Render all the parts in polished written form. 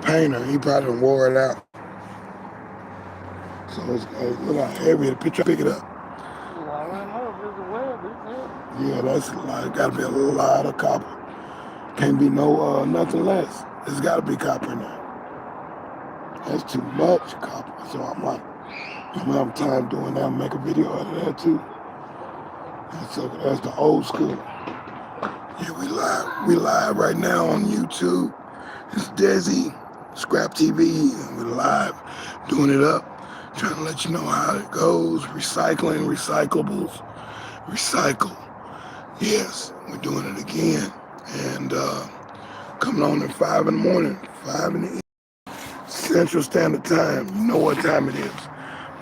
painter. He probably done wore it out. So it's look like heavy. The picture pick it up. Well, I don't know if it's a web, it's heavy. Yeah, that's gotta be a lot of copper. Can't be no nothing less. There's gotta be copper in there. That's too much copper. So I'm like, I'm gonna have time doing that and make a video out of that too. That's the old school. Yeah, we live right now on YouTube. It's deSz'e, Scrap TV, and we're live doing it up, trying to let you know how it goes. Recycling, recyclables, recycle. Yes, we're doing it again. And coming on at 5 in the morning, 5 in the evening, Central Standard Time. You know what time it is.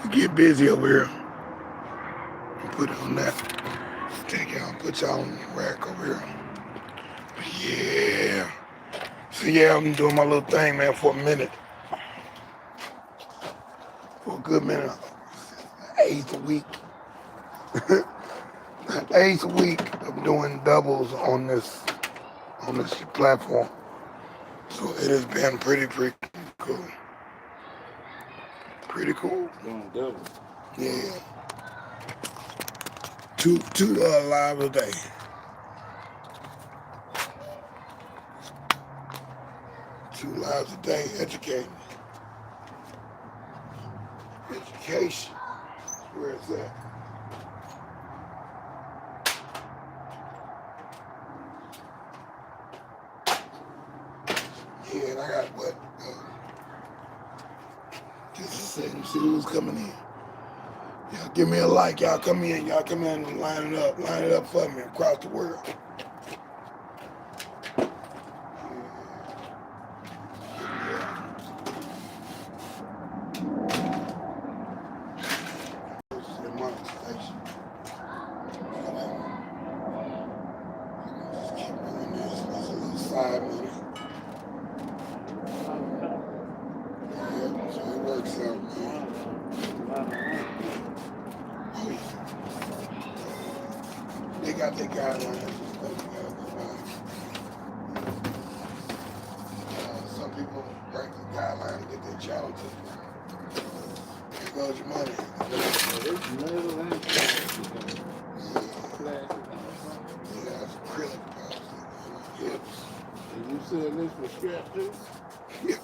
We get busy over here. Put it on that. Take y'all, put y'all on the rack over here. Yeah. So yeah, I'm doing my little thing, man, for a minute. For a good minute. Eighth week. Eighth week of doing doubles on this platform. So it has been pretty cool. Pretty cool. Doing double. Yeah. Two live a day. Two lives a day educating. Education. Where is that? Yeah, and I got what? Just a second, see who's coming in. Y'all give me a like. Y'all come in. Y'all come in and line it up. Line it up for me across the world. They got their guidelines. Some people break the guideline to get their channel to. Here goes your money. It's metal and plastic. Yeah, that's acrylic plastic. Hips. And you said this was scrap too? Yeah.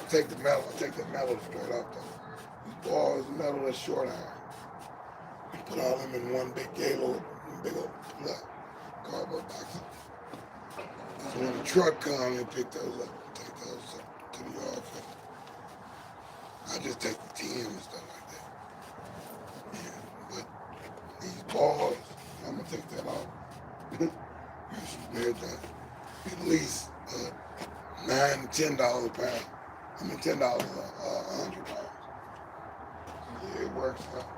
Take the metal straight off though. These balls, metal is short iron. You put all them in one big big old cardboard box. So when the truck comes, you pick those up, take those up to the yard. I just take the TM and stuff like that. Yeah, but these balls, I'm gonna take that off. They're at least $9, $10 a pound. I mean $10 a 100 pounds. Yeah, it works out.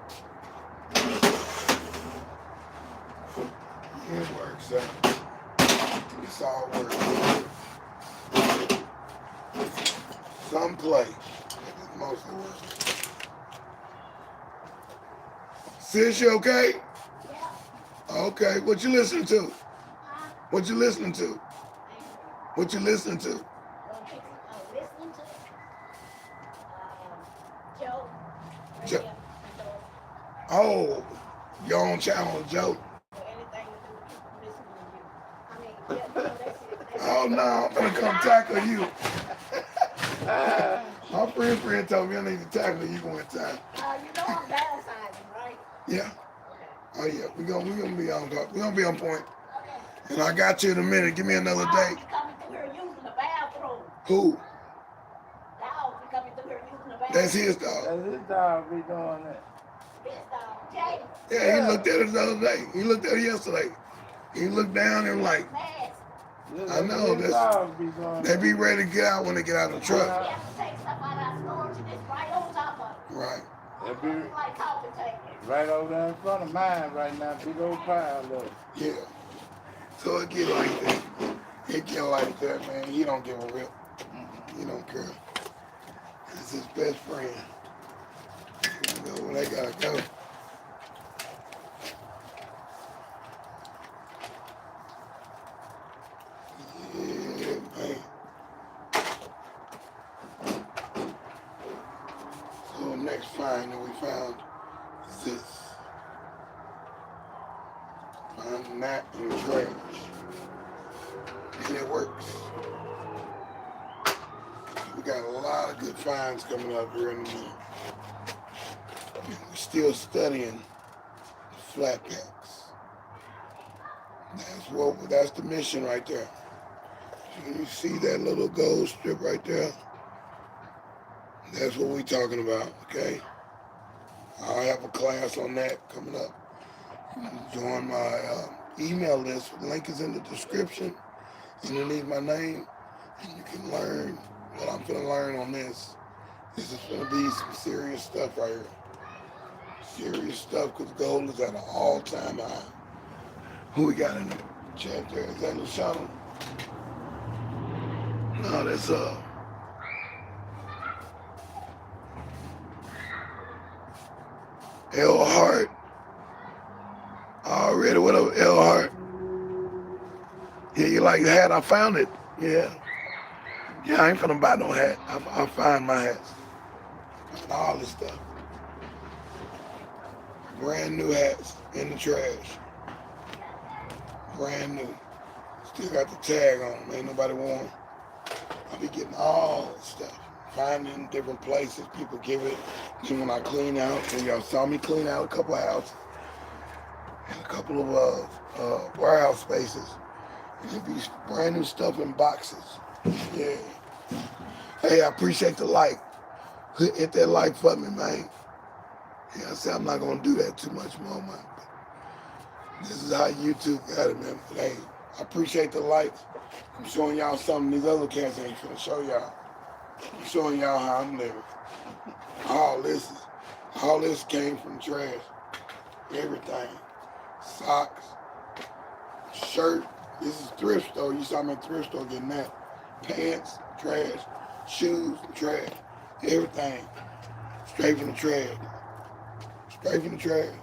It works out. It's all work. Some play. It's mostly work. Sis, you okay? Yeah. Okay. What you listening to? What you listening to? What you listening to? Listening to Joe. Oh, your own channel, Joe. Oh no, I'm gonna come tackle you. My friend told me I need to tackle you one time. You know I'm downsizing, right? Yeah. Okay. Oh yeah, we gonna be on top. We gonna be on point. Okay. And I got you in a minute. Give me another day. Be coming through here using the bathroom. Who? Dog be coming through here using the bathroom. That's his dog. That's his dog be doing that. His dog, Jay. Yeah, he looked at it the other day. He looked at it yesterday. He looked down and like, I know they be ready to get out when they get out of the truck. You have to take stuff out of our storage and it's right on top of it. Right. That be like coffee table. right over there in front of mine right now, big old pile of it. Yeah. So it get like that. It get like that, man. He don't give a rip. He don't care. It's his best friend. You know when they gotta go. Yeah, man. find that we found is this. Finding that in the trash. And it works. We got a lot of good finds coming up here in a minute. We're still studying the flat packs. That's the mission right there. So you see that little gold strip right there? That's what we're talking about, okay? I'll have a class on that coming up. Join my email list. The link is in the description underneath my name, and you can learn what I'm going to learn on this. This is going to be some serious stuff right here. Serious stuff, because gold is at an all-time high. Who we got in the chat there? Is that Lashana? No, that's L Hart. Already, what up, L Hart? Yeah, you like the hat? I found it. Yeah. Yeah, I ain't finna buy no hat. I find my hats. And all this stuff. Brand new hats in the trash. Brand new. Still got the tag on them. Ain't nobody worn. I be getting all this stuff. Finding different places. People give it. Then when I clean out, so y'all saw me clean out a couple of houses and a couple of warehouse spaces. And it be brand new stuff in boxes. Yeah. Hey, I appreciate the like. Hit that like for me, man. Yeah, I said I'm not gonna do that too much more, man. But this is how YouTube got it, man. But hey, I appreciate the likes. I'm showing y'all something these other cats ain't finna show y'all. I'm showing y'all how I'm living. All this came from trash. Everything. Socks, shirt. This is thrift store. You saw me at thrift store getting that. Pants, trash. Shoes, trash. Everything. Straight from the trash. Straight from the trash.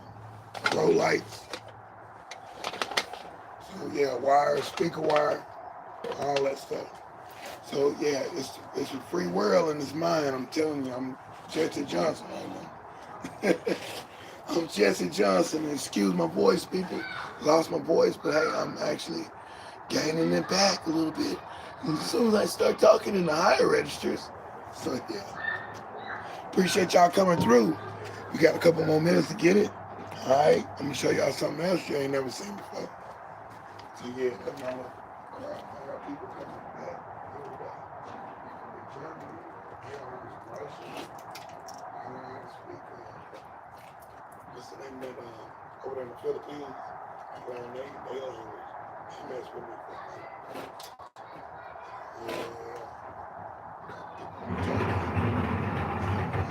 Grow lights. So yeah, wire, speaker wire, all that stuff. So yeah, it's a free world in this mind. I'm telling you, I'm Jesse Johnson right now. I'm Jesse Johnson. Excuse my voice, people. Lost my voice, but hey, I'm actually gaining it back a little bit. And as soon as I start talking in the higher registers. So yeah. Appreciate y'all coming through. We got a couple more minutes to get it. All right, I'm gonna show y'all something else you ain't never seen before. So yeah, that's my little crowd. I got people coming back every day. From Germany, Russia, Iran, speak. What's the name of that over there in the Philippines? Learn their language. They mess with me. Yeah.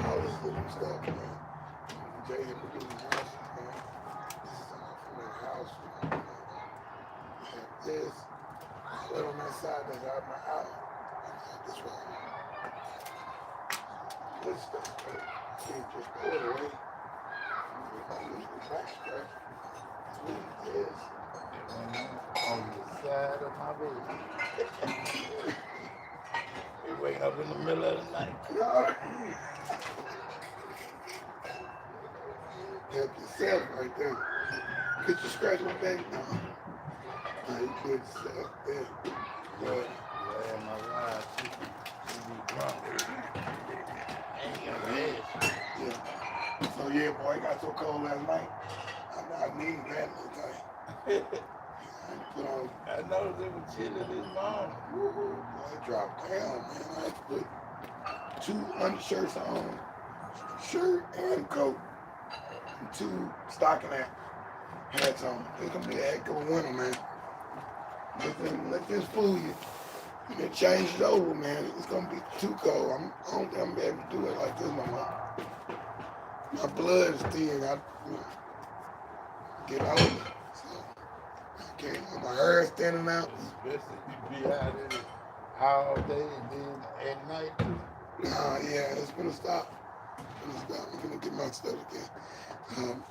All this different stuff, man. Jay hit me with these houses, man. This is all from that house, you know. I have this. All on that side that's out my house. This right here. Good stuff, man. Can't just throw it away. I'm just go back scratch. That's what it is. On the side of my bed. We wake up in the middle of the night. Help yourself right there. Could you scratch my back? No. No, you good stuff there. Good. Yeah, my wife, she be drunk. Ain't got rest. Yeah. So yeah, boy, it got so cold last night. I needed that little thing. I put on. I noticed it was chilly this morning. Boy, it dropped down, man. I had to put 2 undershirts on, shirt and coat, and 2 stocking hats on. It's gonna be a heck of a winter, man. Let this fool you. When it changes over, man, it's gonna be too cold. I don't think I'm gonna be able to do it like this no more. My blood is thin. I get older, so I can't. My hair is thinning out. Especially if you be out in it all day and then at night too. Nah, yeah, it's gonna stop. I'm gonna get my stuff again.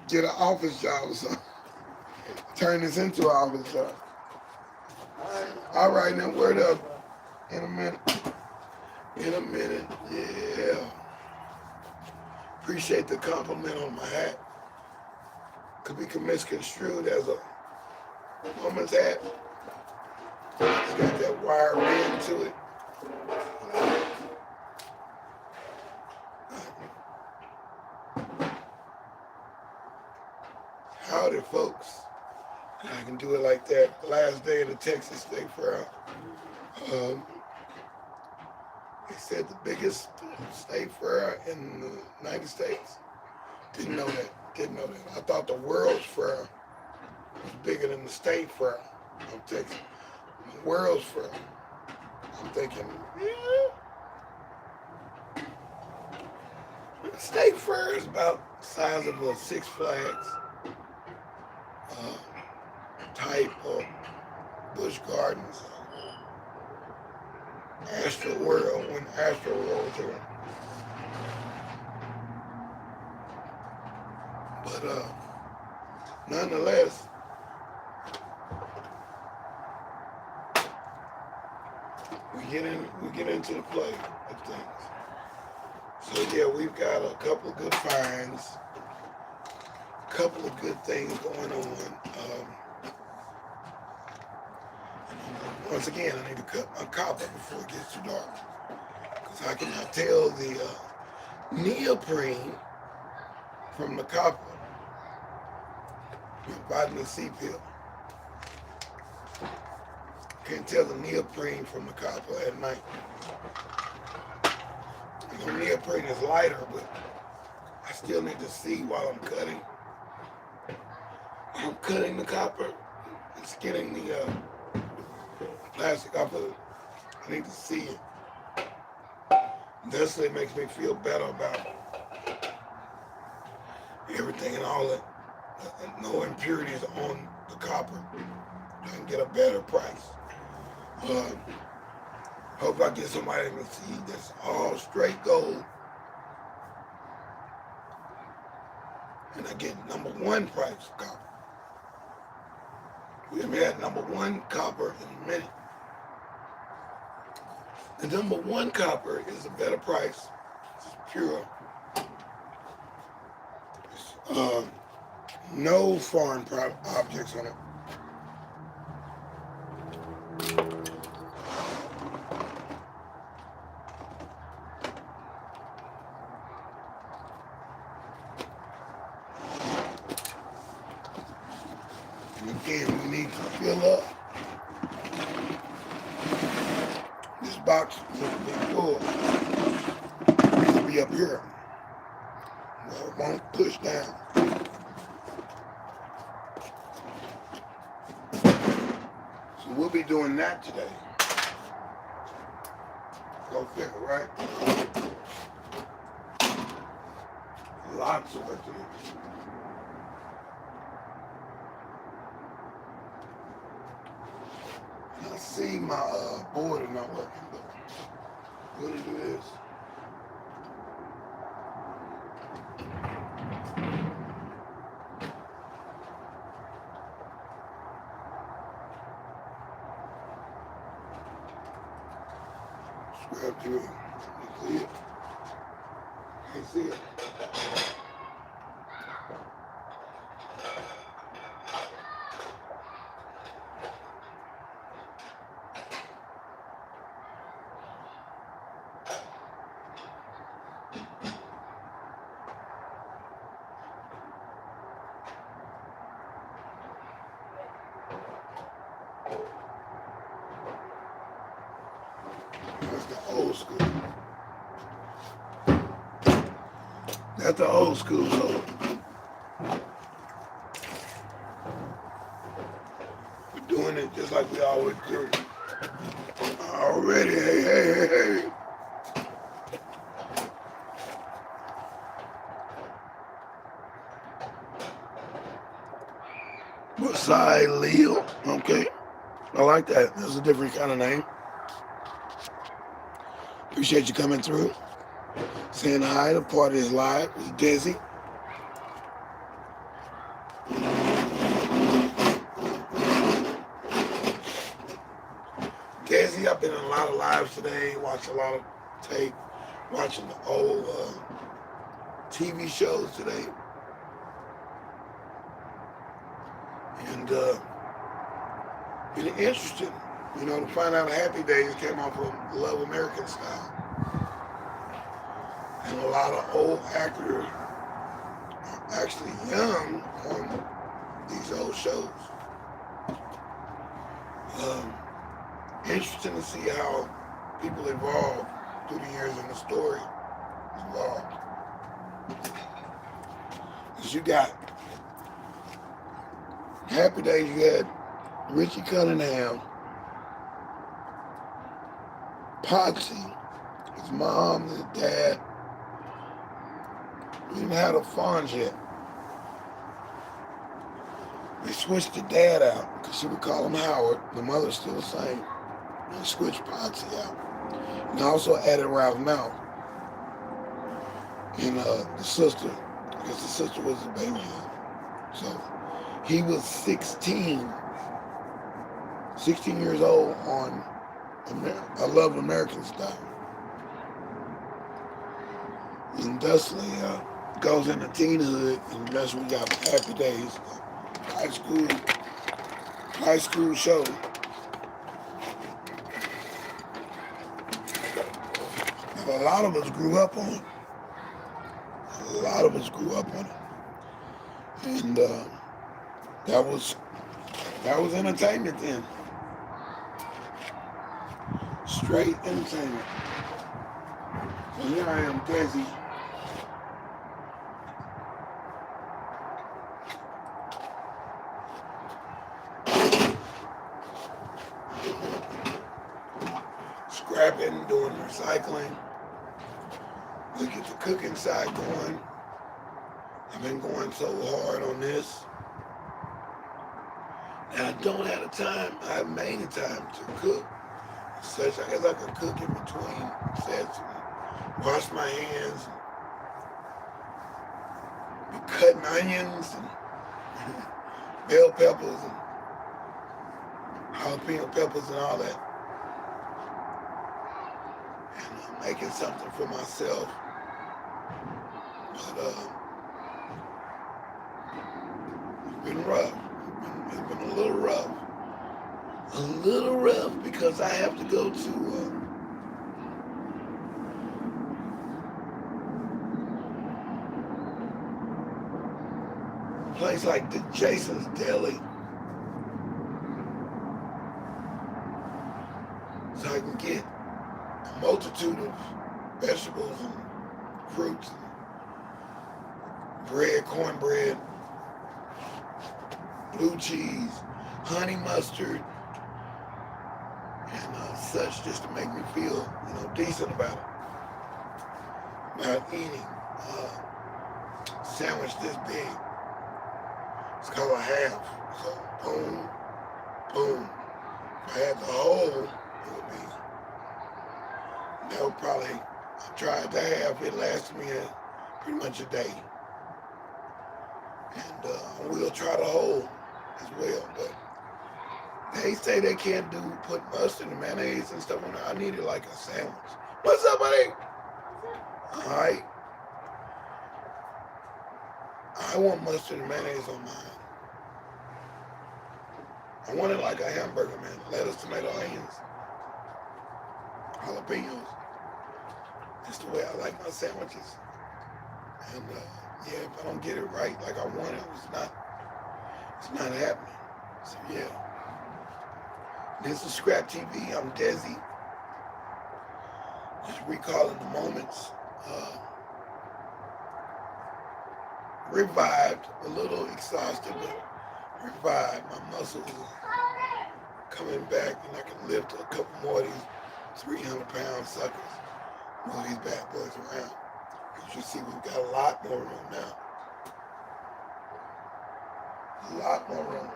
Get an office job or something. Turn this into an office job. All right, now word up. In a minute. Yeah. Appreciate the compliment on my hat. Could be misconstrued as a woman's hat. It's got that wire bend to it. Howdy, folks. I can do it like that. The last day of the Texas State Fair. They said the biggest state fair in the United States. Didn't know that. I thought the World's Fair was bigger than the State Fair of Texas. The World's Fair. I'm thinking, yeah. The State Fair is about the size of a Six Flags type of Busch Gardens, Astro World, when Astro World was around. But nonetheless, we get into the play of things. So yeah, we've got a couple of good finds, a couple of good things going on. Once again, I need to cut my copper before it gets too dark, because I cannot tell the neoprene from the copper. Vitamin C pill. Can't tell the neoprene from the copper at night. You know, neoprene is lighter, but I still need to see while I'm cutting. When I'm cutting the copper and skinning the plastic off of it, I need to see it. deSz'e makes me feel better about everything and all that. No impurities on the copper. I can get a better price. Hope I get somebody that can see that's all straight gold. And I get #1 price of copper. We haven't had #1 copper in a minute. The #1 copper is a better price. It's pure. No foreign objects on it. And again, we need to fill up. This box needs to be full. It needs to be up here. Well, it won't push down. So we'll be doing that today. Go figure, right? Lots of work to do. I see my board is not working, but we're gonna do this. Scrap through it. You see it? Can't see it. That's the old school. That's the old school though. We're doing it just like we always do. Already, hey. Masai Leo, okay. I like that. That's a different kind of name. Appreciate you coming through. Saying hi. The party is live. It's deSz'e. deSz'e, I've been in a lot of lives today. Watched a lot of tape. Watching the old TV shows today. And it's interesting, to find out Happy Days came off of Love American Style. And a lot of old actors are actually young on these old shows. Interesting to see how people evolve through the years and the story evolved. Because you got Happy Days, you had Richie Cunningham, Potsy, his mom, his dad. We didn't have the Fonz yet. They switched the dad out because she would call him Howard. The mother's still the same. They switched Potsy out. And also added Ralph Mouth. And the sister, because the sister was a baby. So he was 16 years old on I Love American Style. And deSz'e goes into teenhood, and that's when we got Happy Days, high school show. And a lot of us grew up on it. And that was entertainment then. Straight entertainment. So here I am, deSz'e. Scrapping, doing recycling. We get the cooking side going. I've been going so hard on this. And I don't have the time. I haven't made the time to cook. Such, I guess I could cook in between sets and wash my hands. And be cutting onions and bell peppers and jalapeno peppers and all that. And making something for myself. But it's been rough. It's been a little rough. Because I have to go to a place like the Jason's Deli, so I can get a multitude of vegetables and fruits and bread, cornbread, blue cheese, honey mustard, and such, just to make me feel, decent about eating sandwich this big. It's called a half. So boom, boom. If I had the whole, that would probably, I tried the half, it lasted me pretty much a day. And we'll try the whole as well, but they say they can't put mustard and mayonnaise and stuff on it. I need it like a sandwich. What's up, buddy? All right. I want mustard and mayonnaise on mine. I want it like a hamburger, man. Lettuce, tomato, onions, jalapenos. That's the way I like my sandwiches. And if I don't get it right like I want it, it's not happening. So yeah. This is Scrap TV. I'm deSz'e. Just recalling the moments. Revived, a little exhausted, but revived. My muscles are coming back, and I can lift a couple more of these 300-pound suckers. Move these bad boys around. As you see, we've got a lot more room now. A lot more room.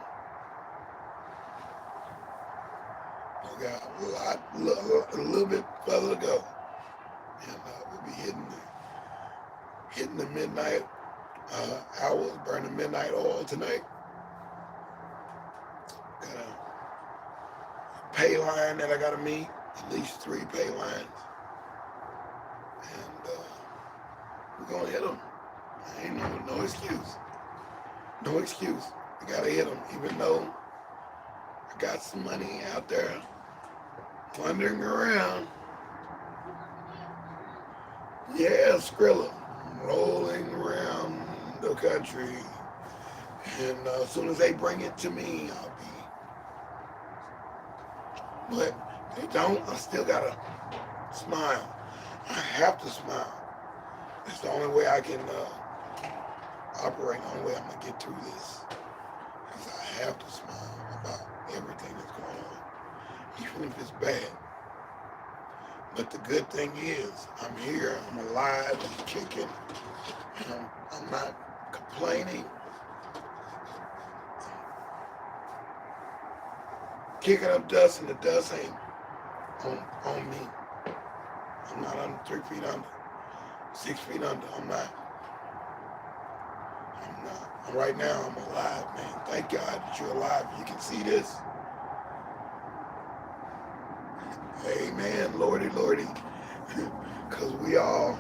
We got a little bit further to go. And we'll be hitting the midnight hours, burning midnight oil tonight. Got a pay line that I got to meet, at least 3 pay lines. And we're going to hit them. Ain't no excuse. No excuse. I gotta hit them, even though I got some money out there wandering around. Yeah, Skrilla, rolling around the country. And as soon as they bring it to me, I'll be. But they don't, I still gotta smile. I have to smile. It's the only way I can operate, the only way I'm gonna get through this. Is I have to smile about everything that's going on, even if it's bad. But the good thing is, I'm here, I'm alive, I'm kicking, and I'm not complaining. Kicking up dust, and the dust ain't on me. I'm not under 3 feet under, 6 feet under. I'm not. And right now, I'm alive, man. Thank God that you're alive. You can see this. Amen, Lordy, Lordy. Because we all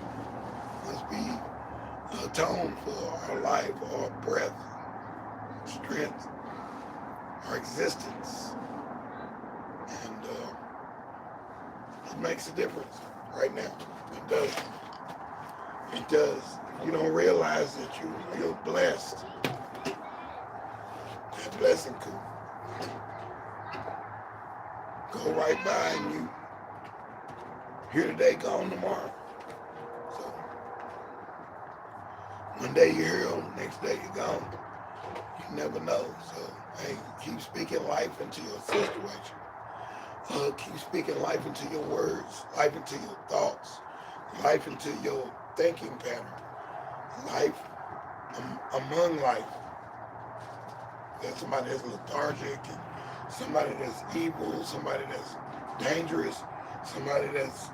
must be atoned for our life, our breath, strength, our existence. And it makes a difference right now. It does. It does. You don't realize that you're blessed. That blessing could go right by and you here today, gone tomorrow. So one day you're here, next day you're gone. You never know. So hey, keep speaking life into your situation. Keep speaking life into your words, life into your thoughts, life into your thinking pattern, life among life. There's somebody that's lethargic, and somebody that's evil, somebody that's dangerous, somebody that's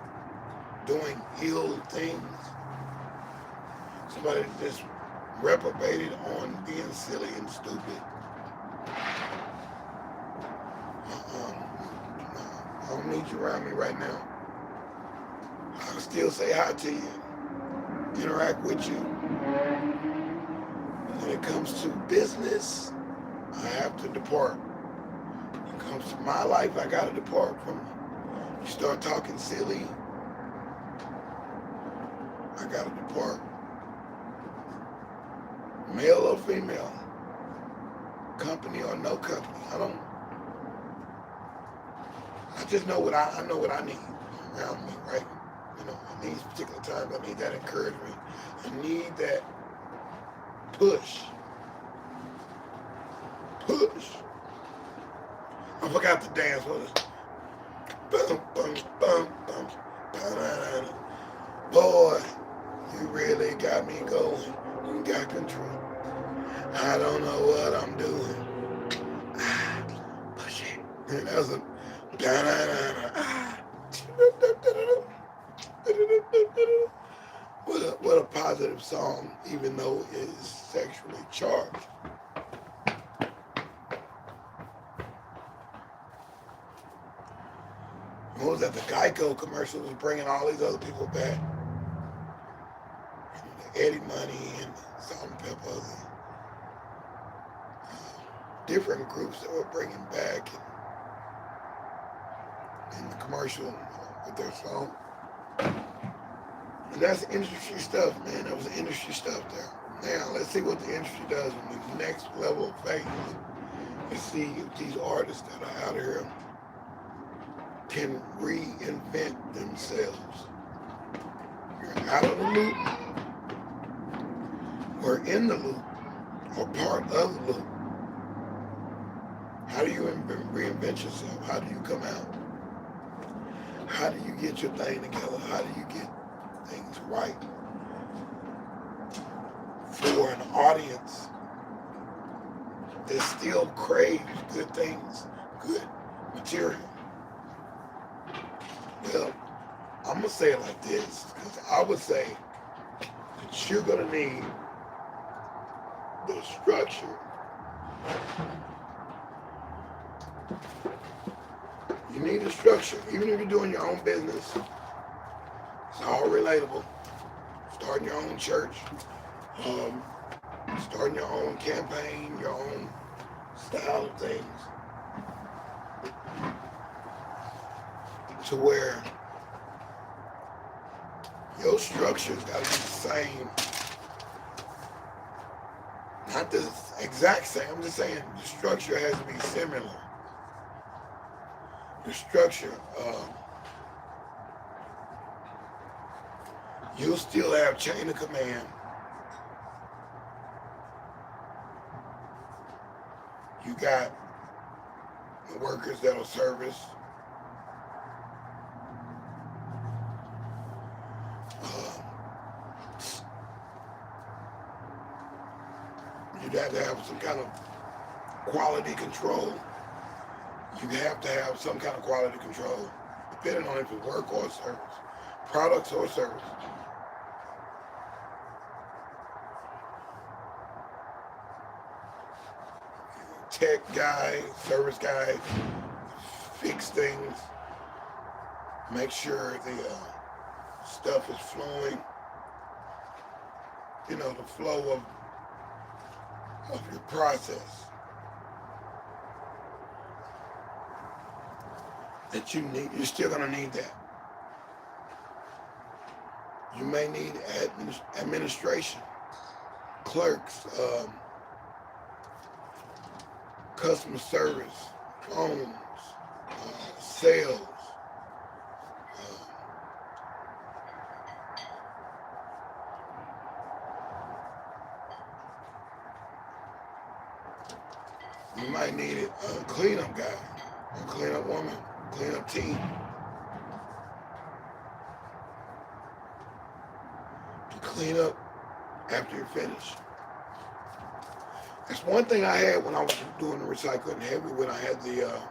doing ill things, somebody that's just reprobated on being silly and stupid. I don't need you around me right now. I'll still say hi to you, interact with you. When it comes to business, I have to depart. When it comes to my life, I gotta depart from you. You start talking silly, I gotta depart. Male or female, company or no company, I just know what I know what I need around me, right? You know, in these particular times, I need that encouragement. I need that push. I forgot to dance with it. Bum, bum, bum, bum, bum. Boy, you really got me going. You got control. I don't know what I'm doing. Push it. And that was a what a positive song, even though it is sexually charged. What was that? The Geico commercial was bringing all these other people back. The Eddie Money and Salt and Pepper, different groups that were bringing back in the commercial with their song. And that's industry stuff, man. That was industry stuff there. Now, let's see what the industry does in the next level of phase. Let's see if these artists that are out here can reinvent themselves. You're out of the loop, or in the loop, or part of the loop. How do you reinvent yourself? How do you come out? How do you get your thing together? How do you get things right for an audience that still craves good things, good material? Well, I'm going to say it like this, because I would say that you're going to need the structure. You need a structure. Even if you're doing your own business, it's all relatable. Starting your own church, Um, Starting your own campaign, your own style of things, to where your structure's got to be the same. Not the exact same. I'm just saying the structure has to be similar. The structure, you'll still have chain of command. You got the workers that'll service. You'd have to have some kind of quality control. You have to have some kind of quality control, depending on if it's work or service, products or service. Tech guys, service guys, fix things, make sure the stuff is flowing. You know, the flow of your process that you need. You're still gonna need that. You may need administration, clerks, customer service, phones, sales. You might need a cleanup guy, a cleanup woman, cleanup team to clean up after you're finished. That's one thing I had when I was doing the recycling heavy, when I had the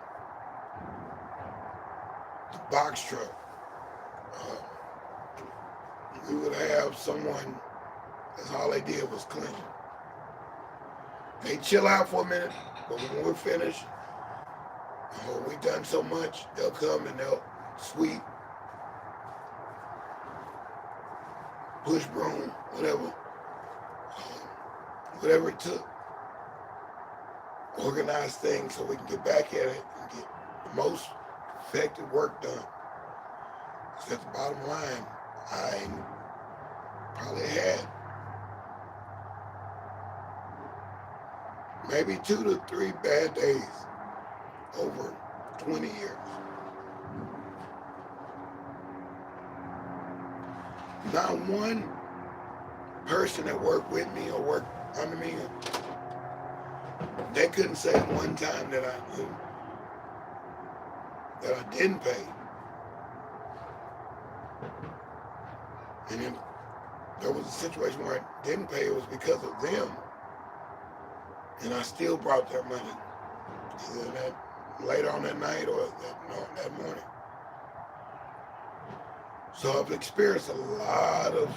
box truck. We would have someone, that's all they did was clean. They chill out for a minute, but when we're finished, we've done so much, they'll come and they'll sweep, push broom, whatever it took. Organize things so we can get back at it and get the most effective work done. Because at the bottom line, I probably had maybe 2 to 3 bad days over 20 years. Not one person that worked with me or worked under me, they couldn't say one time that I didn't pay. And if there was a situation where I didn't pay, it was because of them. And I still brought their money, either that later on that night or that morning. So I've experienced a lot of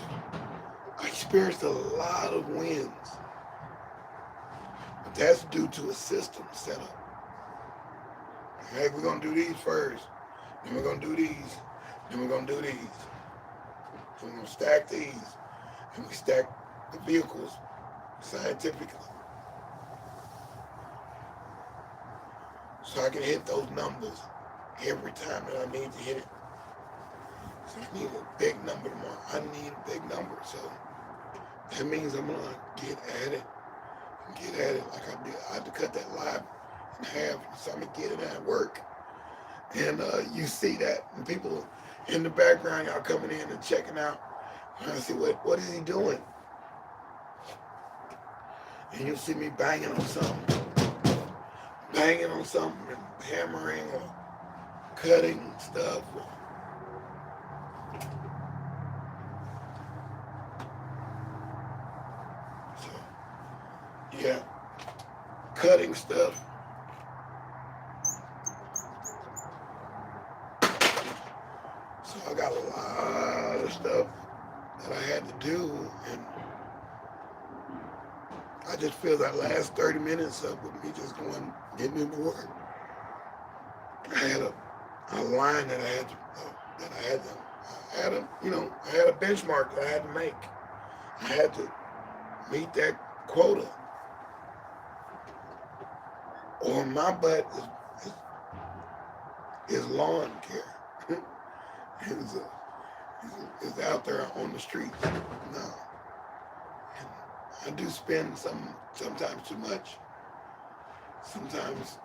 wins. But that's due to a system set up. Hey, we're gonna do these first, then we're gonna do these, then we're gonna do these. We're gonna stack these, and we stack the vehicles scientifically. So I can hit those numbers every time that I need to hit it. So I need a big number tomorrow. I need a big number. So that means I'm gonna get at it like I did. I had to cut that live in half, so I'm gonna get it at work. And you see that, and people in the background, y'all coming in and checking out. And I see what is he doing? And you'll see me banging on something, and hammering or cutting stuff. So, yeah, cutting stuff. So I got a lot of stuff that I had to do, and I just feel that last 30 minutes of with me just getting into work. I had a line that I had a benchmark that I had to make. I had to meet that quota. Or my butt is lawn care. is, is out there on the streets. No. And I do spend sometimes too much. Sometimes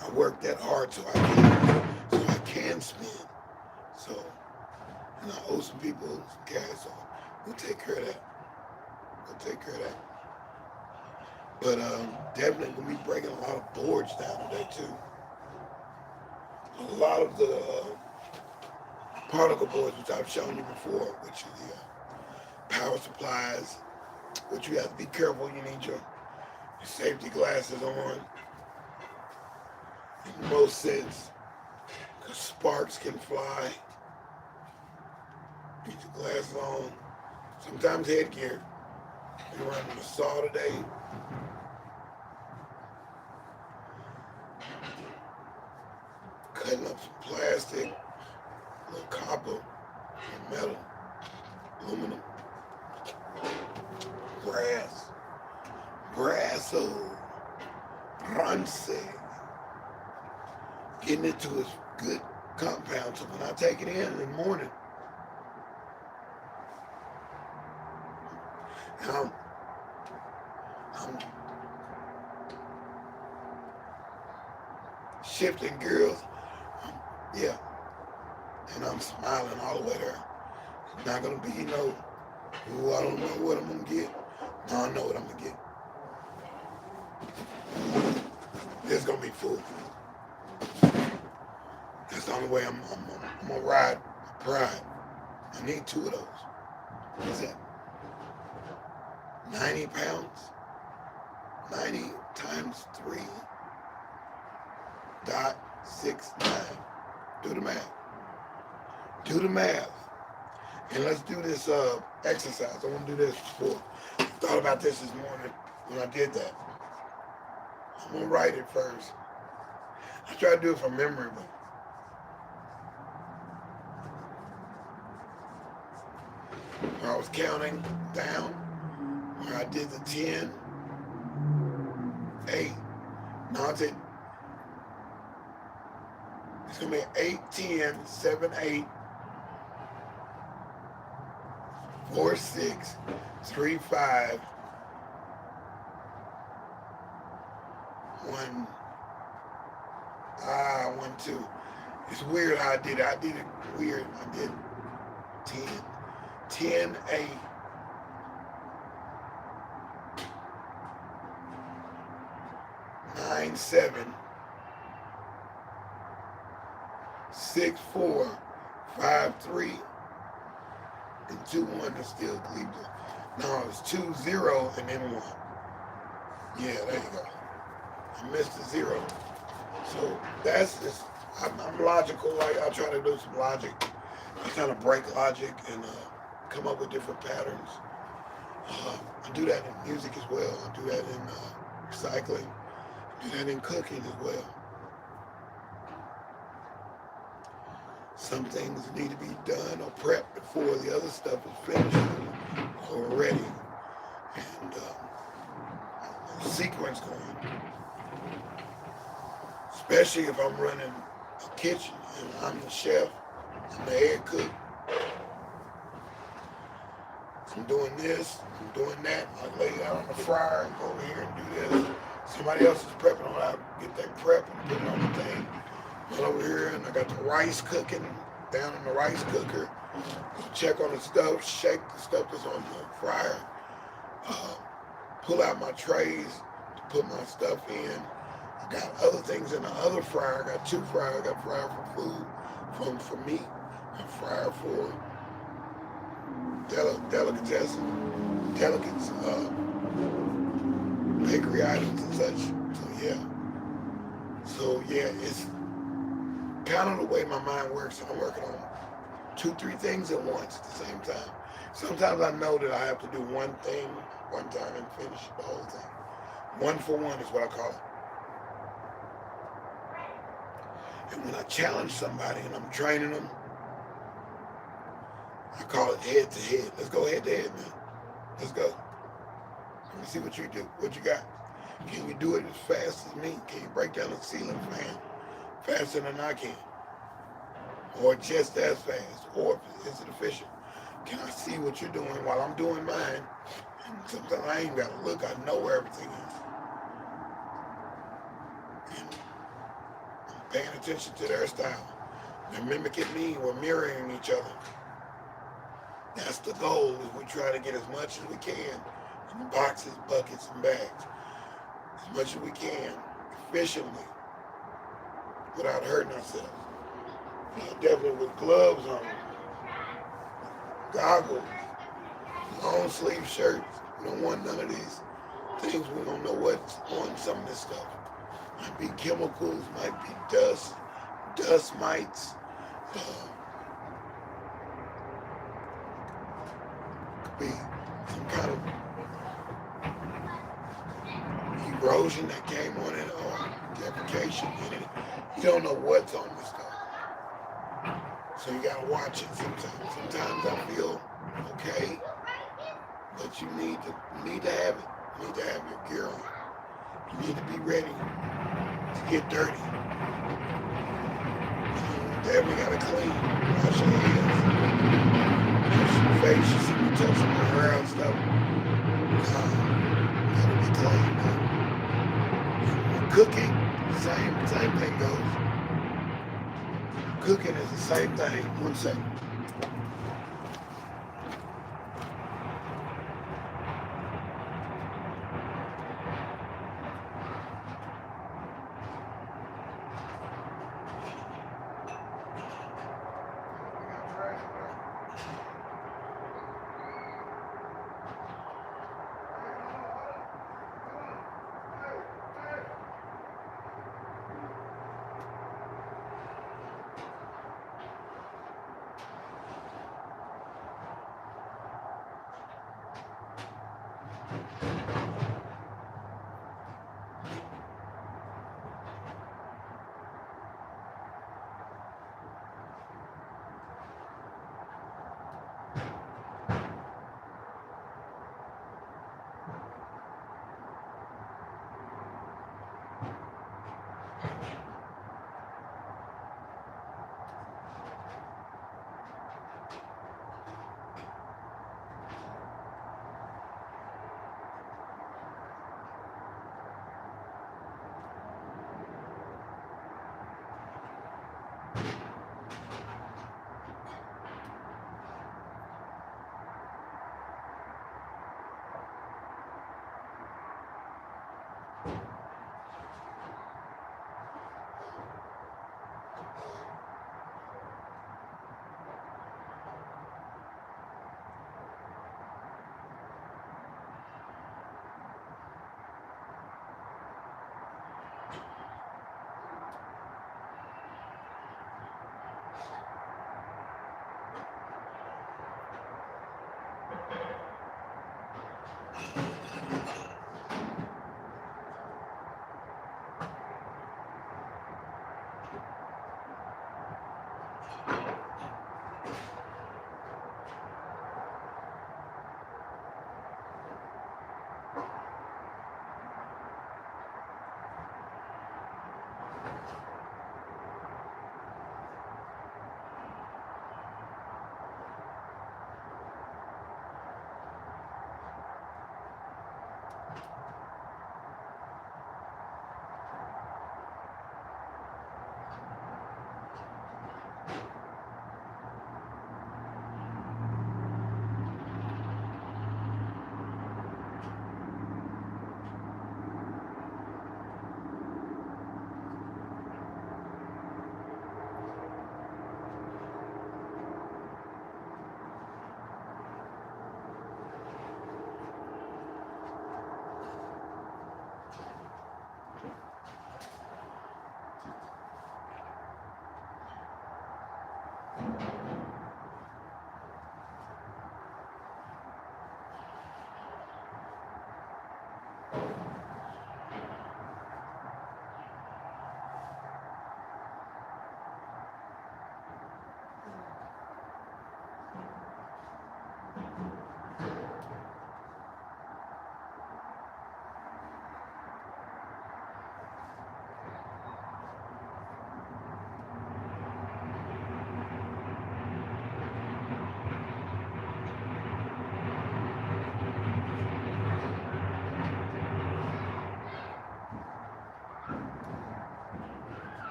I work that hard so I can spend. So, and I owe some people some cash, so we'll take care of that. We'll take care of that. But definitely gonna be breaking a lot of boards down today too. A lot of the particle boards, which I've shown you before, which is the power supplies, which you have to be careful. You need your safety glasses on in most sense, because sparks can fly. Need your glasses on. Sometimes headgear. Been running a saw today. Cutting up some plastic, a little copper, some metal, aluminum, brass, brasso, bronze. Getting it to its good compound, so when I take it in the morning, and I'm shifting gears, yeah, and I'm smiling all the way there. It's not gonna be ooh, I don't know what I'm gonna get. No, I know what I'm gonna get. It's gonna be full. That's the only way I'm gonna ride my pride. I need 2 of those. What is that? 90 pounds? 90 times 3.69. Do the math. Do the math. And let's do this exercise. I want to do this before. I thought about this morning when I did that. I'm going to write it first. I try to do it from memory, but when I was counting down, where I did the 10, 8, now it's going to be 8, 10, 7, 8, 4, 6, 3, 5, 1, 1, 2. It's weird how I did it. I did it weird. I did 10, 10, 8, 9, 7, 6, 4, 5, 3, and 2, 1 is still Cleveland. No, it's 2, 0, and then 1. Yeah, there you go. I missed the 0. So that's just, I'm logical. I try to do some logic. I kind of break logic and come up with different patterns. I do that in music as well. I do that in recycling. I do that in cooking as well. Some things need to be done or prepped before the other stuff is finished or ready. And sequence going. Especially if I'm running a kitchen and I'm the chef, I'm the head cook. I'm doing this, I'm doing that. I lay it out on the fryer and go over here and do this. Somebody else is prepping on how to get that prep and put it on the thing. Go over here and I got the rice cooking down in the rice cooker. Check on the stuff, shake the stuff that's on the fryer. Pull out my trays to put my stuff in. I got other things in the other fryer. I got 2 fryers. I got a fryer for food, for meat, a fryer for delicates, bakery items and such. So yeah, it's kind of the way my mind works. I'm working on 2, 3 things at once at the same time. Sometimes I know that I have to do one thing one time and finish the whole thing. 1 for 1 is what I call it. And when I challenge somebody and I'm training them, I call it head to head. Let's go head to head, man. Let's go. Let me see what you do. What you got? Can you do it as fast as me? Can you break down the ceiling fan faster than I can? Or just as fast? Or is it efficient? Can I see what you're doing while I'm doing mine? And sometimes I ain't got to look. I know where everything is. And I'm paying attention to their style. They're mimicking me. We're mirroring each other. That's the goal, is we try to get as much as we can in the boxes, buckets, and bags. As much as we can, efficiently, without hurting ourselves. Definitely with gloves on, goggles, long sleeve shirts. We don't want none of these things. We don't know what's on some of this stuff. Might be chemicals, might be dust mites, could be some kind of erosion that came on it or deprecation in it. You don't know what's on this stuff. So you gotta watch it sometimes. Sometimes I feel okay, but you need to have it. You need to have your gear on. You need to be ready to get dirty. You definitely gotta clean. Wash your hands. Wash your face. You see me touching my hair and stuff. Gotta be clean, man. Cooking, same thing goes. Cooking is the same thing. One second.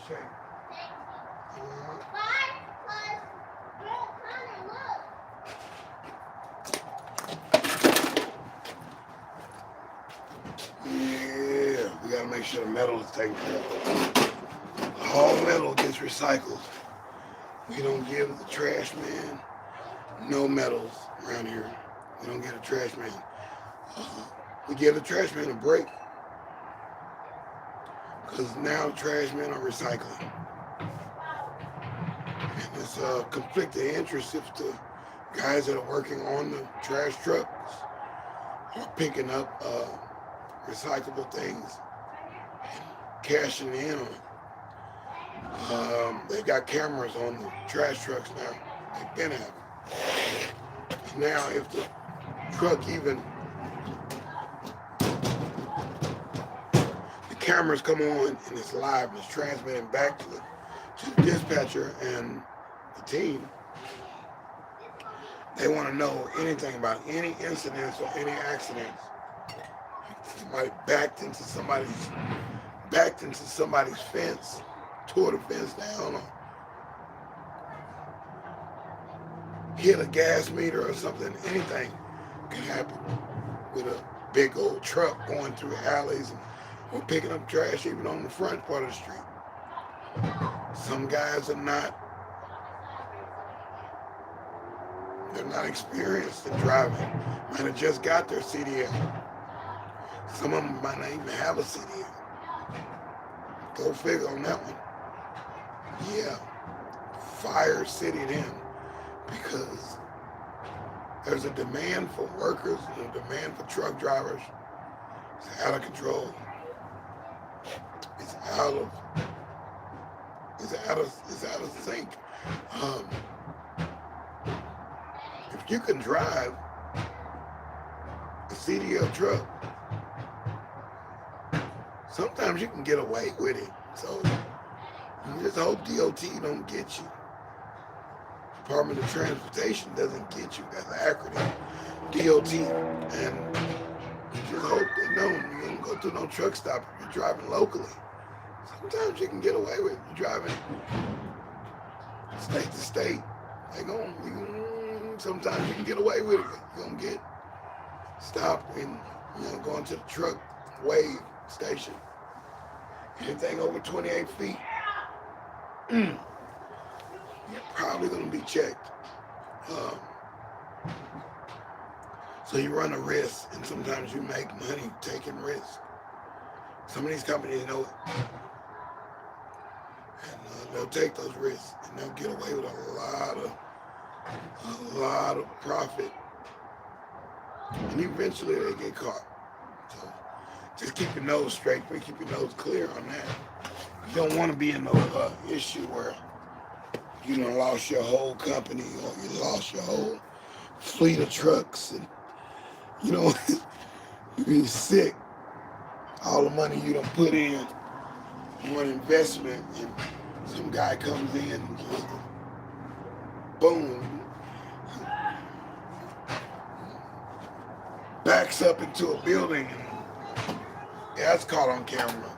shape. Yeah, we gotta make sure the metal is taken care of. All metal gets recycled. We don't give the trash man no metals around here. We don't get a trash man. We give the trash man a break because now the trash men are recycling. And it's a conflict of interest if the guys that are working on the trash trucks are picking up recyclable things and cashing in on it. They got cameras on the trash trucks now. They've been having. Now, if the truck even, the cameras come on and it's live and it's transmitting back to the dispatcher and the team, they want to know anything about any incidents or any accidents. Somebody backed into somebody's fence, tore the fence down, or hit a gas meter or something. Anything can happen with a big old truck going through alleys and or picking up trash even on the front part of the street. Some guys are not, they're not experienced in driving. Might have just got their CDL. Some of them might not even have a CDL. Go figure on that one. Yeah, fire city then, because there's a demand for workers and a demand for truck drivers. It's out of control. It's out of sync. If you can drive a CDL truck, sometimes you can get away with it. So you just hope DOT don't get you. Department of Transportation doesn't get you. That's the acronym. DOT. And you just hope they know you don't go through no truck stop if you're driving locally. Sometimes you can get away with it. You're driving state to state. Sometimes you can get away with it. You're going to get stopped and going to the truck weigh station. Anything over 28 feet, you're probably going to be checked. So you run a risk, and sometimes you make money taking risks. Some of these companies know it. And they'll take those risks, and they'll get away with a lot of profit. And eventually they get caught. So just keep your nose straight, but keep your nose clear on that. You don't want to be in no issue where you done lost your whole company or you lost your whole fleet of trucks and you be sick. All the money you done put in one investment and some guy comes in and just boom, backs up into a building and that's caught on camera.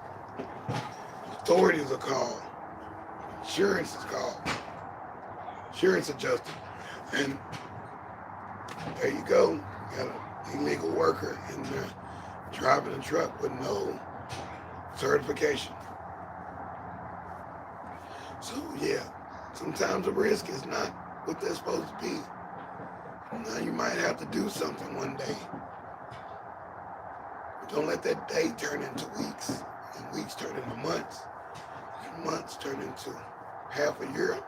Authorities are called. Insurance is called. Insurance adjuster. And there you go. You got an illegal worker in there driving a truck with no certification. So yeah, sometimes the risk is not what they're supposed to be. Now you might have to do something one day. But don't let that day turn into weeks, and weeks turn into months, and months turn into half a year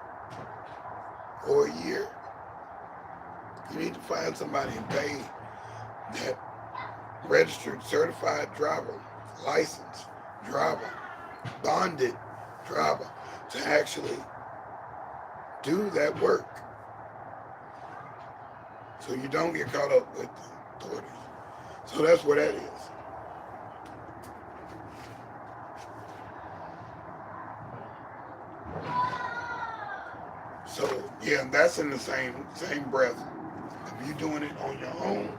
or a year. You need to find somebody and pay that registered, certified driver, licensed driver, bonded driver to actually do that work so you don't get caught up with the authorities. So that's what that is. So yeah, that's in the same breath. If you're doing it on your own,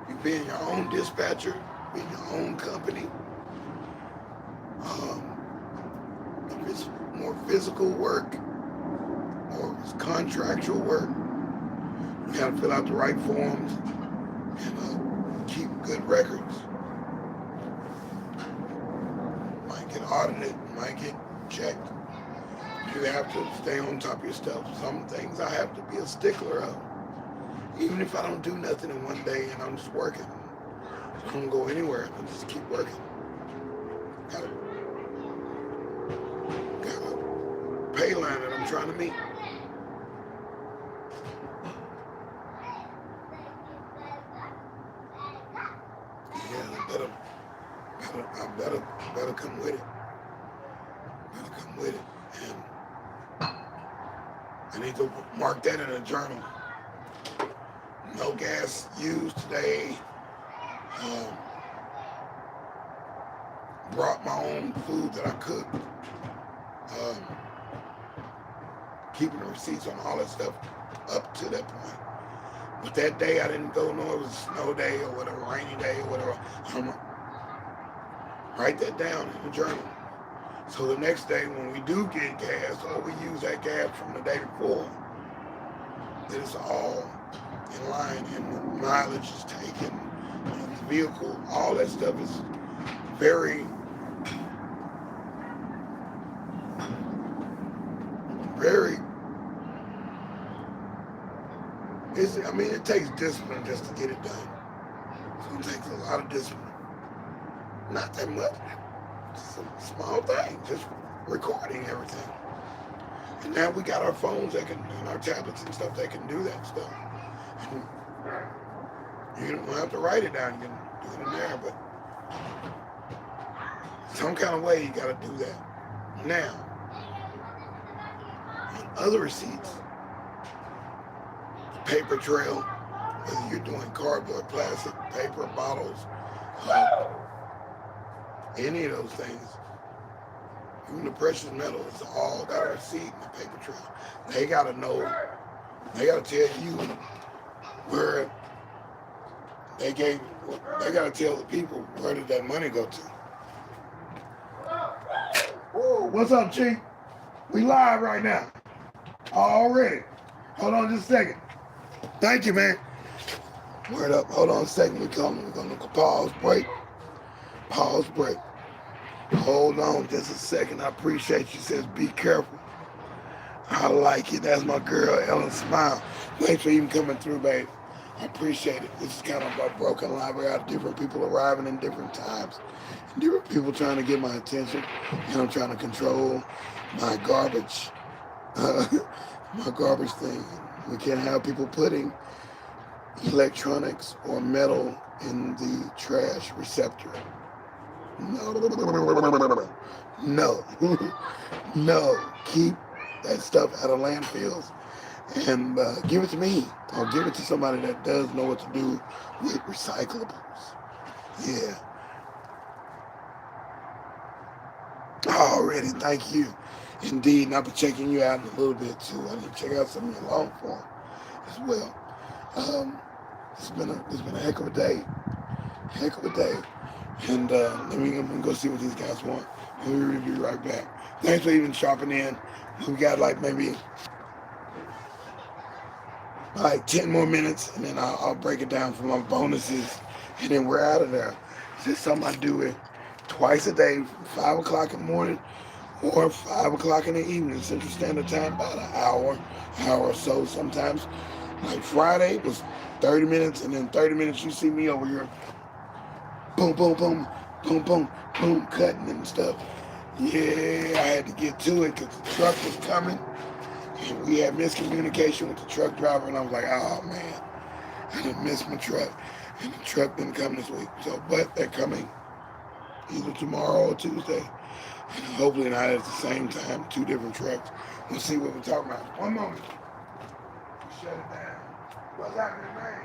you being your own dispatcher, being your own company. If it's more physical work or it's contractual work, you gotta fill out the right forms and keep good records. Might get audited, might get checked. You have to stay on top of your stuff. Some things I have to be a stickler of. Even if I don't do nothing in one day and I'm just working, I don't go anywhere. I just keep working. Got a pay line that I'm trying to meet. Yeah, I better come with it. Better come with it. And I need to mark that in a journal. No gas used today. Brought my own food that I cooked. Keeping the receipts on all that stuff up to that point. But that day I didn't go, no, it was a snow day or whatever, rainy day or whatever. Write that down in the journal. So the next day when we do get gas or we use that gas from the day before, that it's all in line and the mileage is taken and the vehicle, all that stuff is very, very, it takes discipline just to get it done. So it takes a lot of discipline. Not that much. Just a small thing, just recording everything. And now we got our phones and our tablets and stuff that can do that stuff. And you don't have to write it down, you can do it in there, but some kind of way you gotta do that. Now, on other receipts, paper trail, whether you're doing cardboard, plastic, paper, bottles, any of those things, even the precious metals, all got a receipt in the paper trail. They gotta know, they gotta tell you where they gotta tell the people where did that money go to. Whoa, what's up, Chief? We live right now. Already. Hold on just a second. Thank you, man. Word up. Hold on a second. We're gonna pause break. Pause break. Hold on just a second. I appreciate you. Says be careful. I like it. That's my girl, Ellen Smile. Thanks for even coming through, babe. I appreciate it. This is kind of a broken line. We got different people arriving in different times. Different people trying to get my attention. And I'm trying to control my garbage. My garbage thing. We can't have people putting electronics or metal in the trash receptor. No. No. No. Keep that stuff out of landfills and give it to me or give it to somebody that does know what to do with recyclables. Yeah. Already, thank you. Indeed, and I'll be checking you out in a little bit too. I need to check out some of your long form as well. It's been a heck of a day. Heck of a day. And I'm gonna go see what these guys want. And we'll be right back. Thanks for even chopping in. We got like maybe like 10 more minutes, and then I'll break it down for my bonuses, and then we're out of there. It's just something I do it twice a day, 5 o'clock in the morning or 5 o'clock in the evening, Central Standard Time, about an hour or so sometimes. Like Friday was 30 minutes, and then 30 minutes you see me over here, boom, boom, boom, boom, boom, boom, cutting and stuff. Yeah, I had to get to it because the truck was coming, and we had miscommunication with the truck driver, and I was like, oh man, I didn't miss my truck, and the truck didn't come this week. So, but they're coming either tomorrow or Tuesday, and hopefully not at the same time, 2 different trucks. We'll see what we're talking about. One moment. Shut it down. What's happening, man?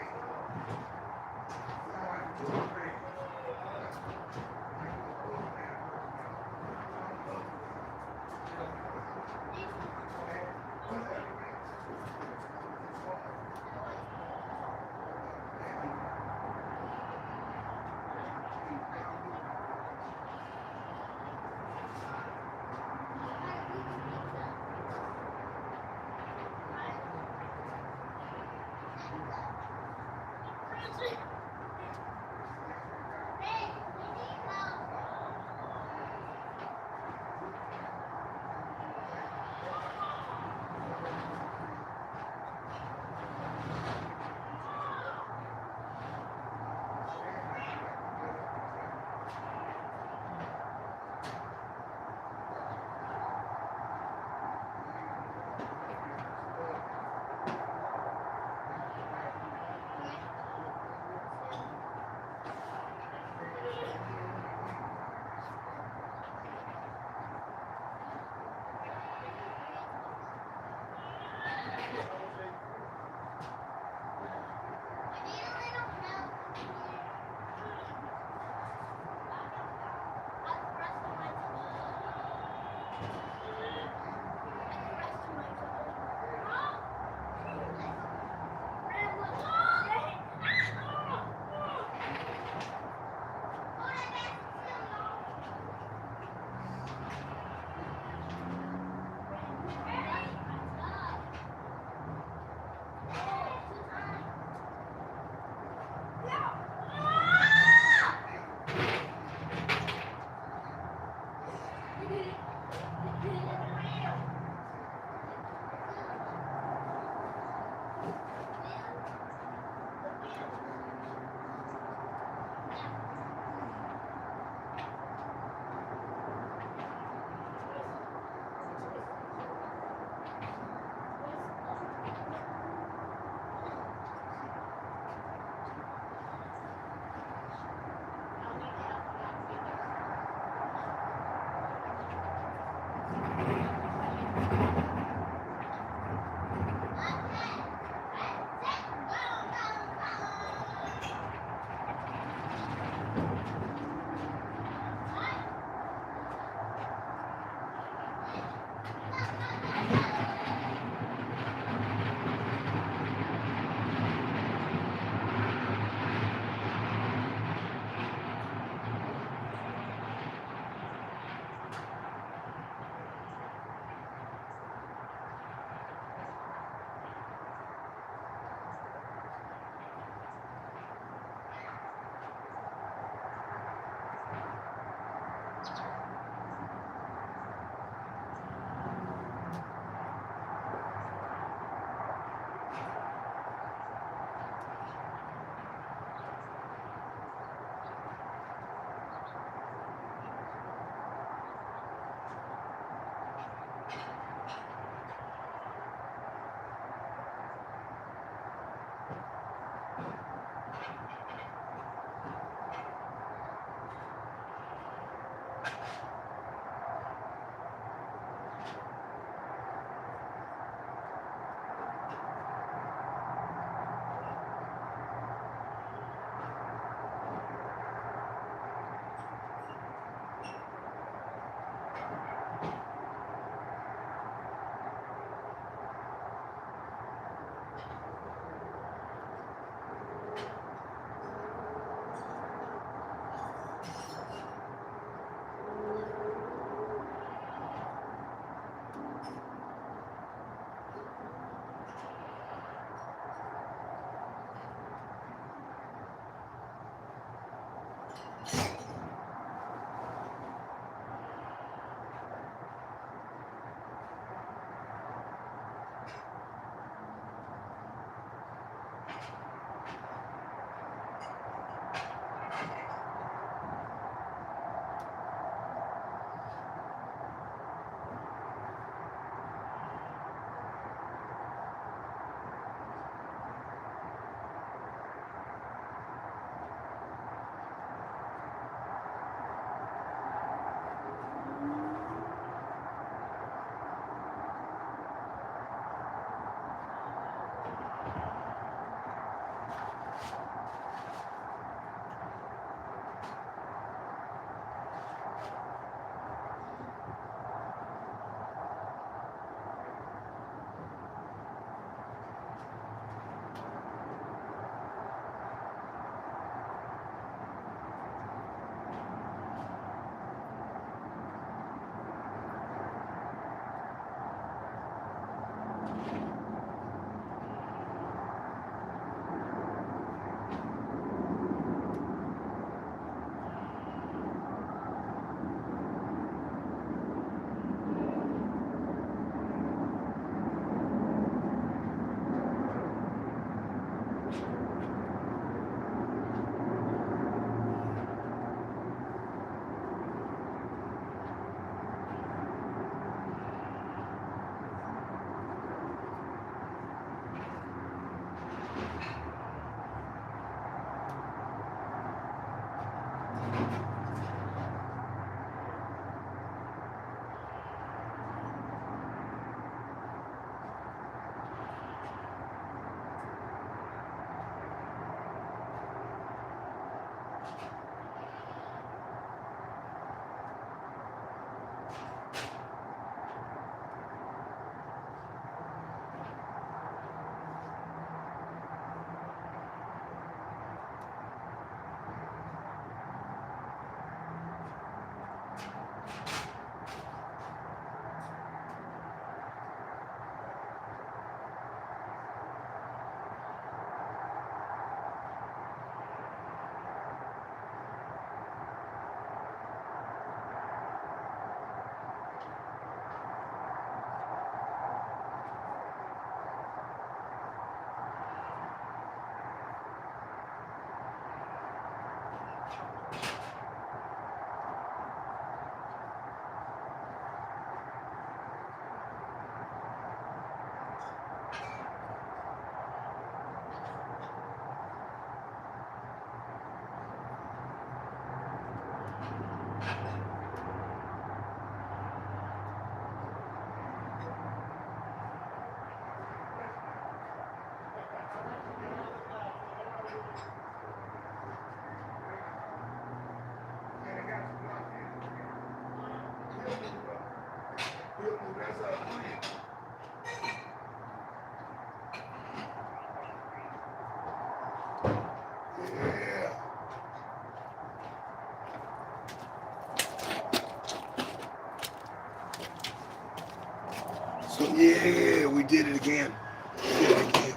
Yeah, we did it again.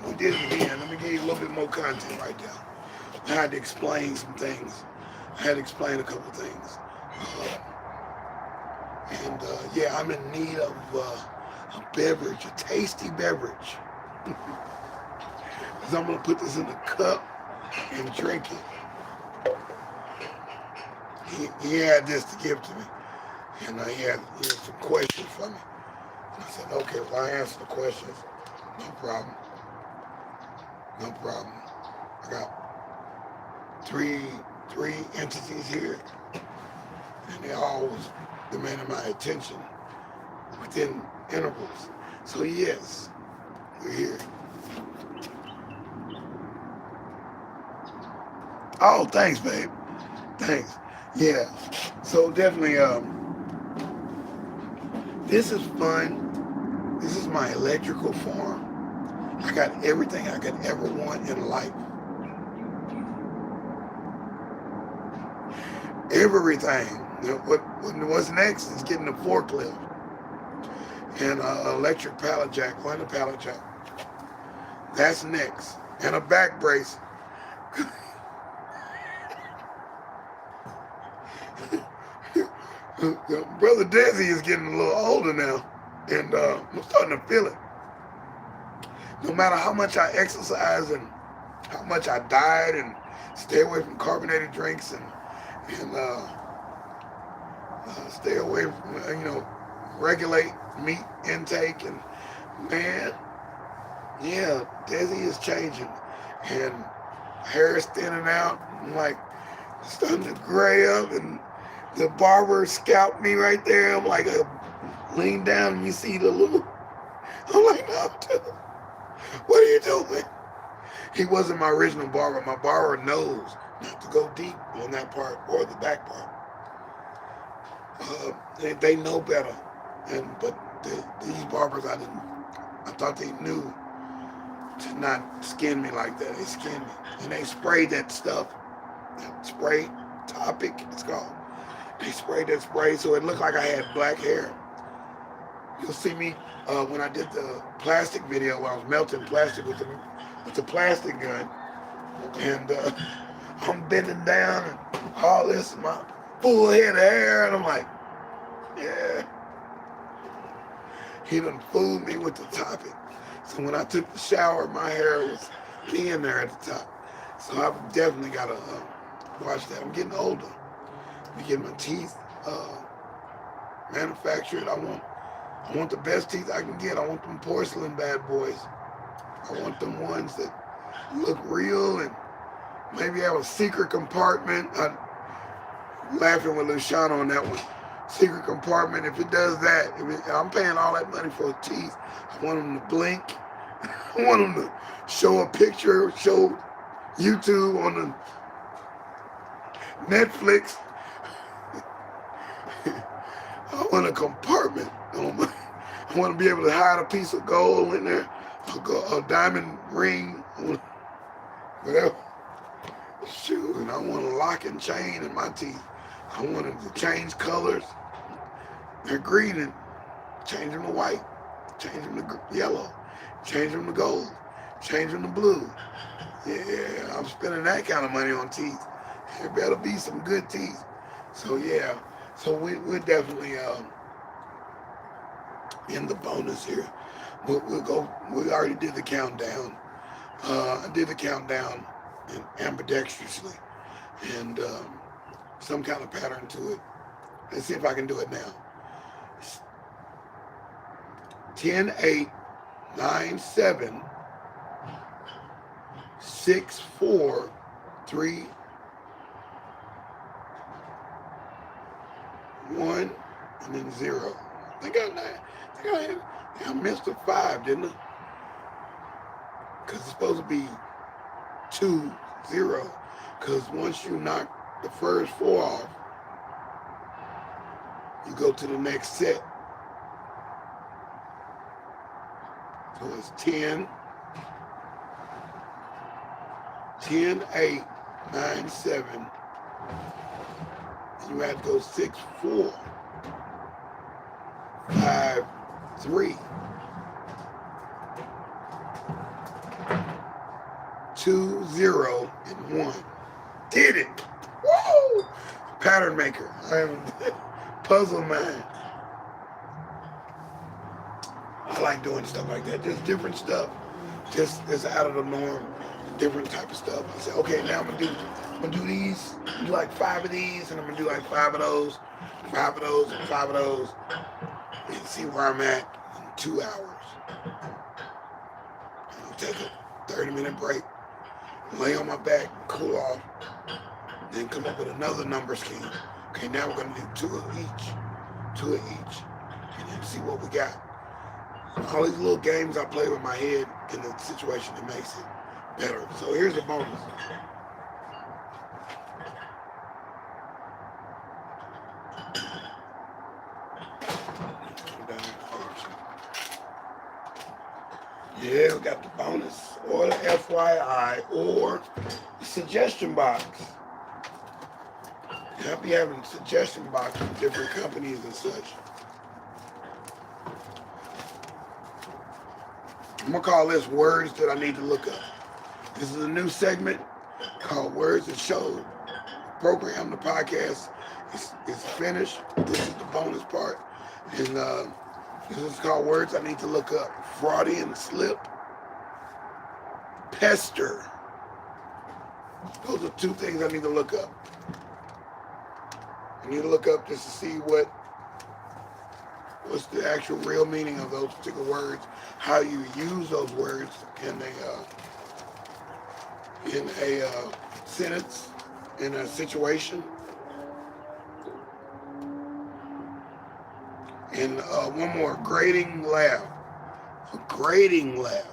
We did it again. Let me give you a little bit more content right there. I had to explain some things. I had to explain a couple things. Yeah, I'm in need of a beverage, a tasty beverage. Because I'm going to put this in a cup and drink it. He had this to give to me. And he had some questions for me. And I said, okay, well, I answer the questions. No problem. No problem. I got three entities here, and they all was demanding my attention within intervals. So yes, we're here. Oh, thanks, babe. Thanks. Yeah. So definitely, this is fun. This is my electrical farm. I got everything I could ever want in life. Everything. What's next is getting a forklift and an electric pallet jack, or a pallet jack. That's next. And a back brace. Brother deSz'e is getting a little older now, and I'm starting to feel it. No matter how much I exercise and how much I diet and stay away from carbonated drinks and stay away from, regulate meat intake, and man, yeah, deSz'e is changing, and hair is thinning out. I'm like starting to gray up, and the barber scalped me right there. I'm like, lean down and you see the little. I'm like, no, what are you doing? He wasn't my original barber. My barber knows not to go deep on that part or the back part. They know better, but these barbers, I thought they knew to not skin me like that. They skinned me, and they sprayed that stuff, that spray topic it's called. They sprayed that spray so it looked like I had black hair. You'll see me when I did the plastic video where I was melting plastic with the plastic gun, and I'm bending down and all this, my full head of hair, and I'm like, yeah. He done fooled me with the topic. So when I took the shower, my hair was being there at the top. So I've definitely got to watch that. I'm getting older. I'm getting my teeth manufactured. I want the best teeth I can get. I want them porcelain bad boys. I want them ones that look real and maybe have a secret compartment. I'm laughing with Luciano on that one. Secret compartment. If it does that, I'm paying all that money for teeth. I want them to blink. I want them to show a picture, show YouTube on the Netflix. I want a compartment. I want to be able to hide a piece of gold in there, a diamond ring, whatever. Shoot, and I want a lock and chain in my teeth. I want them to change colors. They're green, and change them to white, change them to yellow, change them to gold, change them to blue. Yeah, I'm spending that kind of money on teeth. There better be some good teeth. So yeah, so we're definitely in the bonus here. We'll go. We already did the countdown. I did the countdown ambidextrously, and some kind of pattern to it. Let's see if I can do it now. 10, 8, 9, 7, 6, 4, 3, 1, and then 0. I missed a 5, didn't I? Because it's supposed to be 2, 0. Because once you knock the first 4 off, you go to the next set. So it's 10, 8, 9, 7. You have to go 6, 4, 5, 3. 2, 0, and 1. Did it. Woo! Pattern maker. I am puzzle man. I like doing stuff like that. Just different stuff. Just it's out of the norm. Different type of stuff. I said, okay, now I'm gonna do these, do like 5 of these, and I'm gonna do like 5 of those, 5 of those, and 5 of those, and see where I'm at in 2 hours. I'll take a 30-minute break, lay on my back, cool off, then come up with another number scheme. Okay, now we're gonna do 2 of each, and then see what we got. All these little games I play with my head in the situation that makes it better. So here's the bonus. Yeah, we got the bonus or the FYI or the suggestion box. I'll be having a suggestion box from different companies and such. I'm gonna call this words that I need to look up. This is a new segment called Words That Show. Program, the podcast is finished. This is the bonus part. And this is called Words I Need to Look Up. Freudian slip. Pester. Those are 2 things I need to look up. I need to look up just to see what's the actual real meaning of those particular words, how you use those words in a sentence, in a situation. And one more, grading laugh. A grading laugh.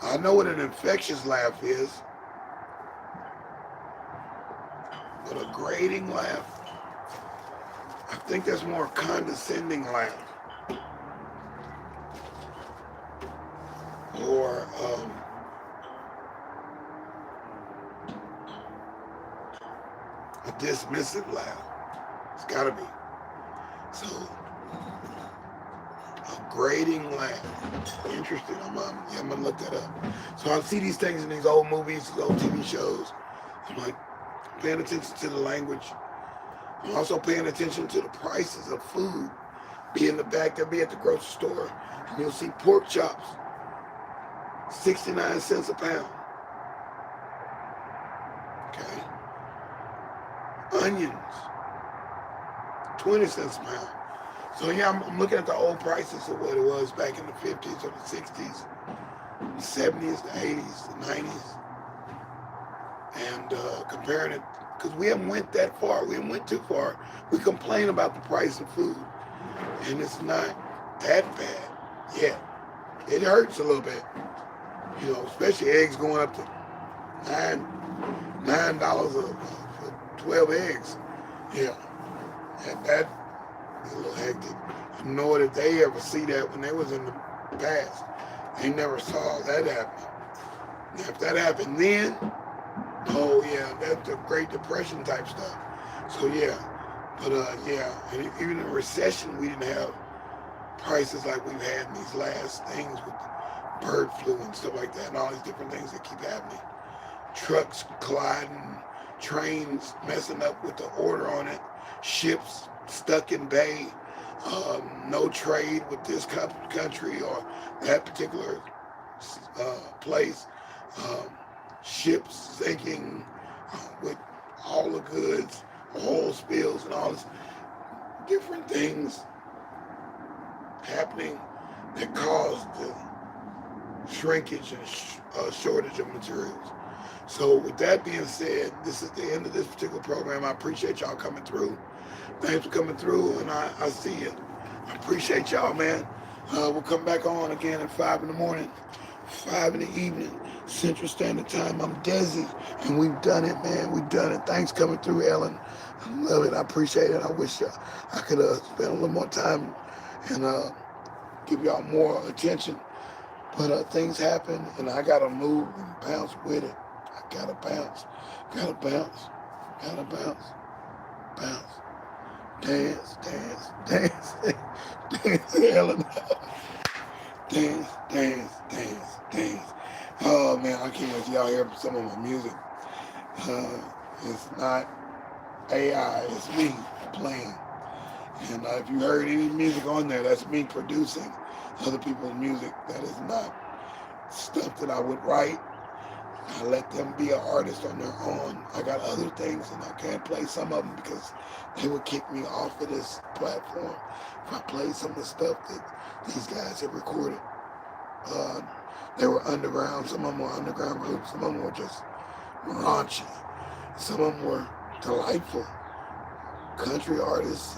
I know what an infectious laugh is, but a grading laugh, I think that's more condescending laugh. Or a dismissive laugh. It's gotta be. So, a grading laugh. Interesting. I'm gonna look that up. So I see these things in these old movies, these old TV shows. I'm like paying attention to the language. I'm also paying attention to the prices of food. Be in the back, they'll be at the grocery store, and you'll see pork chops, 69 cents a pound. Okay. Onions, 20 cents a pound. So yeah, I'm looking at the old prices of what it was back in the 50s or the 60s, the 70s, the 80s, the 90s, and comparing it, because we haven't went that far. We haven't went too far. We complain about the price of food, and it's not that bad yet. It hurts a little bit, you know, especially eggs going up to $9 for 12 eggs. Yeah, and that is a little hectic. Nor did they ever see that when they was in the past. They never saw that happen. Now, if that happened then, oh yeah, that's the Great Depression type stuff. So yeah, but yeah, and even in a recession, we didn't have prices like we've had in these last things with bird flu and stuff like that, and all these different things that keep happening. Trucks colliding, trains messing up with the order on it, ships stuck in bay, no trade with this country or that particular place, ships sinking with all the goods, oil spills and all this different things happening that caused the shrinkage and shortage of materials. So with that being said, this is the end of this particular program. I appreciate y'all coming through. Thanks for coming through, and I see you. I appreciate y'all, man. We'll come back on again at 5 in the morning, 5 in the evening, Central Standard Time. I'm deSz'e, and we've done it, man. We've done it. Thanks coming through, Ellen. I love it. I appreciate it. I wish I could spend a little more time and give y'all more attention. But things happen, and I got to move and bounce with it. I got to bounce. Got to bounce. Got to bounce. Bounce. Dance, dance, dance, dance, Ellen. Dance, dance, dance, dance. man, I can't wait till y'all hear some of my music. It's not AI, it's me playing. And if you heard any music on there, that's me producing other people's music. That is not stuff that I would write. I let them be an artist on their own. I got other things, and I can't play some of them because they would kick me off of this platform if I played some of the stuff that these guys have recorded. They were underground. Some of them were underground groups. Some of them were just raunchy. Some of them were delightful country artists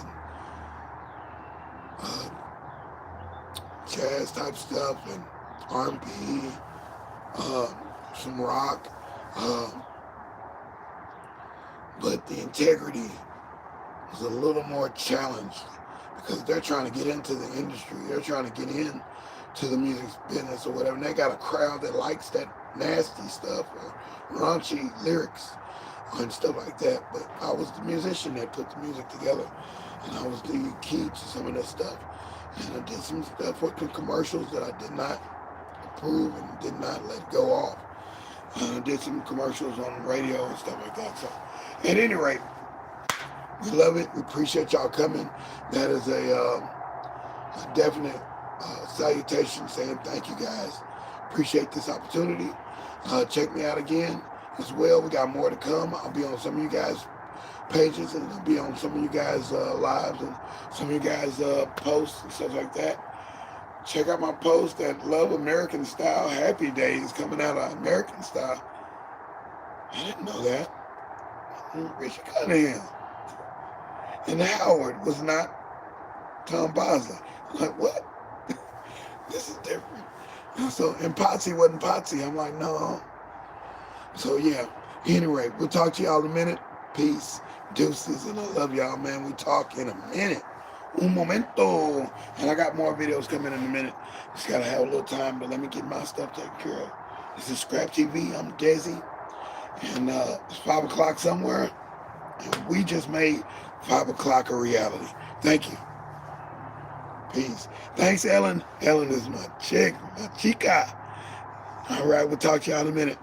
and jazz type stuff and R&B, some rock. But the integrity was a little more challenged because they're trying to get into the industry. They're trying to get in to the music business or whatever. And they got a crowd that likes that nasty stuff or raunchy lyrics and stuff like that. But I was the musician that put the music together, and I was the key to some of that stuff. And I did some stuff with the commercials that I did not approve and did not let go of. And I did some commercials on the radio and stuff like that. So at any rate, we love it. We appreciate y'all coming. That is a definite salutation saying thank you guys. Appreciate this opportunity. Check me out again as well. We got more to come. I'll be on some of you guys' pages, and I'll be on some of you guys' lives and some of you guys' posts and stuff like that. Check out my post at Love American Style. Happy Days coming out of American Style. I didn't know that. Richard Cunningham. And Howard was not Tom Bosley. I'm like, what? This is different. So, and Potsy wasn't Potsy. I'm like, no. So, yeah. Anyway, we'll talk to y'all in a minute. Peace. Deuces. And I love y'all, man. We talk in a minute. Un momento. And I got more videos coming in a minute. Just got to have a little time, but let me get my stuff taken care of. This is Scrap TV. I'm deSz'e. And it's 5 o'clock somewhere. And we just made 5 o'clock a reality. Thank you. Peace. Thanks, Ellen. Ellen is my chick, my chica. All right, we'll talk to y'all in a minute.